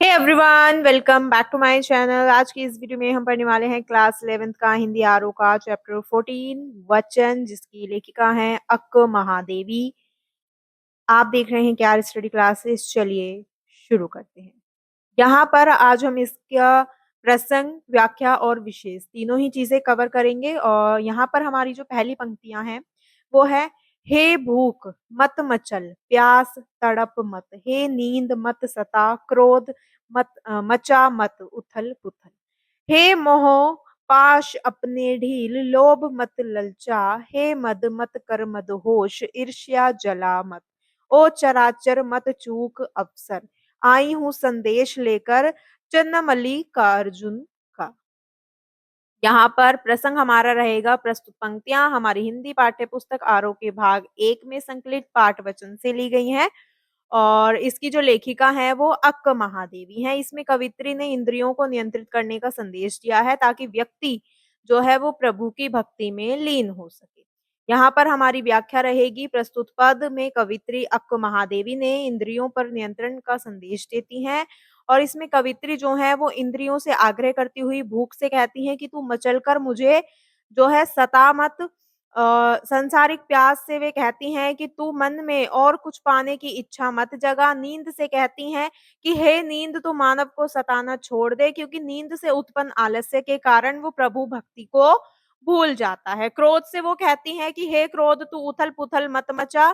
Hey everyone, welcome back to my channel. आज की इस वीडियो में हम पढ़ने वाले हैं क्लास 11th का हिंदी आरओ का चैप्टर 14 वचन, जिसकी लेखिका हैं अक्क महादेवी। आप देख रहे हैं क्या स्टडी क्लासेस। चलिए शुरू करते हैं। यहाँ पर आज हम इसका प्रसंग, व्याख्या और विशेष तीनों ही चीजें कवर करेंगे। और यहाँ पर हमारी जो पहली पंक्तियां हैं वो है, हे भूख मत मचल, प्यास तड़प मत, हे नींद मत सता, क्रोध मत मचा मत उथल पुथल, हे मोह पाश अपने ढील, लोभ मत ललचा, हे मद मत कर मदहोश, ईर्ष्या जला मत, ओ चराचर मत चूक अवसर, आई हूँ संदेश लेकर, चन्नमली का अर्जुन का। यहाँ पर प्रसंग हमारा रहेगा, प्रस्तुत पंक्तियां हमारी हिंदी पाठ्य पुस्तक आरओ के भाग 1 में संकलित पाठ वचन से ली गई हैं। और इसकी जो लेखिका है वो अक्क महादेवी है। इसमें कवित्री ने इंद्रियों को नियंत्रित करने का संदेश दिया है ताकि व्यक्ति जो है वो प्रभु की भक्ति में लीन हो सके। यहाँ पर हमारी व्याख्या रहेगी, प्रस्तुत पद में कवित्री अक्क महादेवी ने इंद्रियों पर नियंत्रण का संदेश देती हैं। और इसमें कवित्री जो है वो इंद्रियों से आग्रह करती हुई भूख से कहती है कि तू मचल कर मुझे जो है सता मत। संसारिक प्यास से वे कहती हैं कि तू मन में और कुछ पाने की इच्छा मत जगा। नींद से कहती हैं कि हे नींद, तू मानव को सताना छोड़ दे, क्योंकि नींद से उत्पन्न आलस्य के कारण वो प्रभु भक्ति को भूल जाता है। क्रोध से वो कहती हैं कि हे क्रोध, तू उथल पुथल मत मचा,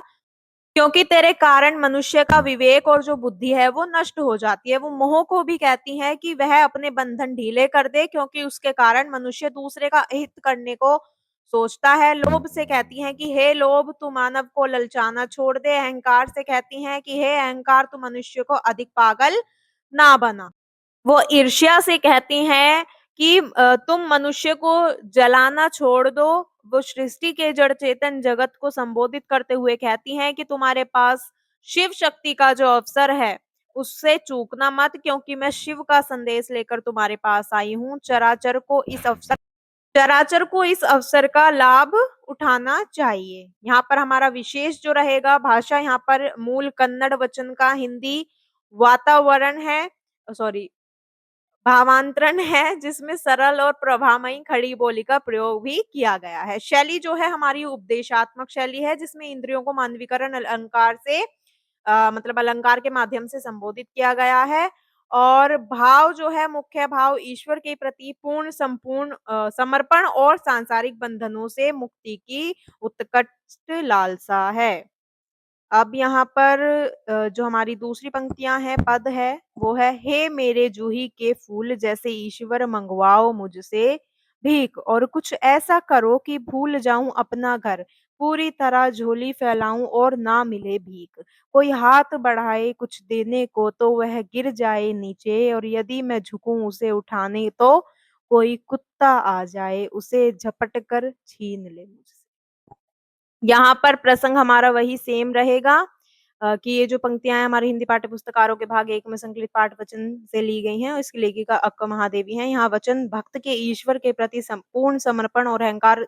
क्योंकि तेरे कारण मनुष्य का विवेक और जो बुद्धि है वो नष्ट हो जाती है। वो मोह को भी कहती है कि वह अपने बंधन ढीले कर दे, क्योंकि उसके कारण मनुष्य दूसरे का हित करने को सोचता है। लोभ से कहती हैं कि हे लोभ, तू मानव को ललचाना छोड़ दे। अहंकार से कहती हैं कि हे अहंकार, तू मनुष्य को अधिक पागल ना बना। वो ईर्ष्या से कहती हैं कि तुम मनुष्य को जलाना छोड़ दो। वो सृष्टि के जड़ चेतन जगत को संबोधित करते हुए कहती हैं कि तुम्हारे पास शिव शक्ति का जो अवसर है उससे चूकना मत, क्योंकि मैं शिव का संदेश लेकर तुम्हारे पास आई हूँ। चराचर को इस अवसर का लाभ उठाना चाहिए। यहाँ पर हमारा विशेष जो रहेगा, भाषा यहाँ पर मूल कन्नड़ वचन का हिंदी वातावरण है, सॉरी भावांतरण है, जिसमें सरल और प्रभामयी खड़ी बोली का प्रयोग भी किया गया है। शैली जो है हमारी उपदेशात्मक शैली है, जिसमें इंद्रियों को मानवीकरण अलंकार से मतलब अलंकार के माध्यम से संबोधित किया गया है। और भाव जो है, मुख्य भाव ईश्वर के प्रति पूर्ण संपूर्ण समर्पण और सांसारिक बंधनों से मुक्ति की उत्कट लालसा है। अब यहाँ पर जो हमारी दूसरी पंक्तियां हैं, पद है, वो है, हे मेरे जूही के फूल जैसे ईश्वर, मंगवाओ मुझसे भीख, और कुछ ऐसा करो कि भूल जाऊं अपना घर, पूरी तरह झोली फैलाऊं और ना मिले भीख। कोई हाथ बढ़ाए कुछ देने को तो वह गिर जाए नीचे, और यदि मैं झुकूं उसे उठाने तो कोई कुत्ता आ जाए उसे झपट कर छीन ले मुझसे। यहाँ पर प्रसंग हमारा वही सेम रहेगा कि ये जो पंक्तियां हैं हमारी हिंदी पाठ्य पुस्तकारों के भाग 1 में संकलित पाठ वचन से ली गई हैं, और इसकी लेखिका अक्का महादेवी हैं। यहाँ वचन भक्त के ईश्वर के प्रति संपूर्ण समर्पण और अहंकार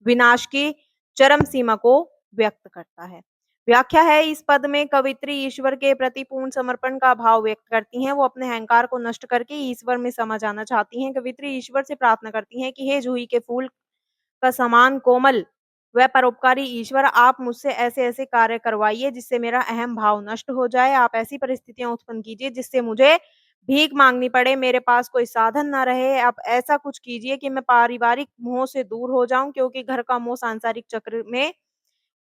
विनाश की चरम सीमा को व्यक्त करता है। व्याख्या है, इस पद में कवित्री ईश्वर के प्रति पूर्ण समर्पण का भाव व्यक्त करती हैं। वो अपने अहंकार को नष्ट करके ईश्वर में समा जाना चाहती हैं। कवित्री ईश्वर से प्रार्थना करती हैं कि हे जूही के फूल का समान कोमल व परोपकारी ईश्वर, आप मुझसे ऐसे-ऐसे कार्य करवाइए जिससे मेरा अहम भाव नष्ट हो जाए। आप ऐसी परिस्थितियाँ उत्पन्न कीजिए जिससे मुझे भीख माँगनी पड़े, मेरे पास कोई साधन ना रहे। आप ऐसा कुछ कीजिए कि मैं पारिवारिक मोह से दूर हो जाऊँ, क्योंकि घर का मोह सांसारिक चक्र में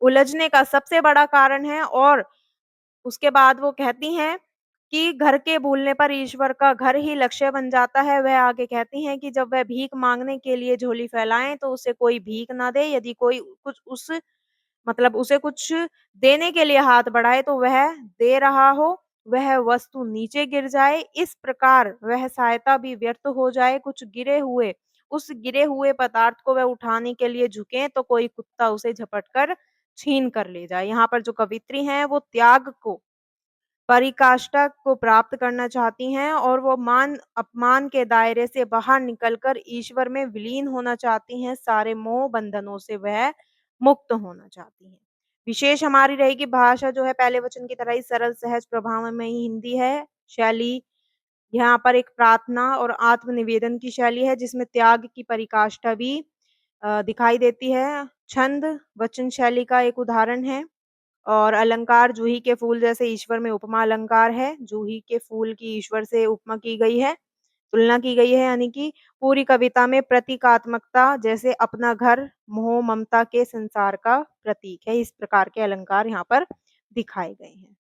उलझने का सबसे बड़ा कारण है। और उसके बाद वो कहती हैं कि घर के भूलने पर ईश्वर का घर ही लक्ष्य बन जाता है। वह आगे कहती हैं कि जब वह भीख माँगने के लिए झोली फैलाएँ तो उसे कोई भीख ना दे। यदि कोई कुछ उसे कुछ देने के लिए हाथ बढ़ाए तो वह दे रहा हो, वह वस्तु नीचे गिर जाए। इस प्रकार वह सहायता भी व्यर्थ हो जाए। उस गिरे हुए पदार्थ को वह उठाने के लिए झुके तो कोई कुत्ता उसे झपट कर छीन कर ले जाए। यहाँ पर जो कवित्री हैं वो त्याग को, पराकाष्ठा को प्राप्त करना चाहती हैं, और वो मान अपमान के दायरे से बाहर निकलकर ईश्वर में विलीन होना चाहती हैं। सारे मोह बंधनों से वह मुक्त होना चाहती हैं। विशेष हमारी रहेगी, भाषा जो है पहले वचन की तरह ही सरल सहज प्रभाव में ही हिंदी है। शैली यहाँ पर एक प्रार्थना और आत्मनिवेदन की शैली है जिसमें त्याग की परिकाष्ठा भी दिखाई देती है। छंद वचन शैली का एक उदाहरण है और अलंकार जूही के फूल जैसे ईश्वर में उपमा अलंकार है। जूही के फूल की ईश्वर से उपमा की गई है, तुलना की गई है यानी कि पूरी कविता में प्रतीकात्मकता जैसे अपना घर, मोह, ममता के संसार का प्रतीक है। इस प्रकार के अलंकार यहाँ पर दिखाए गए हैं।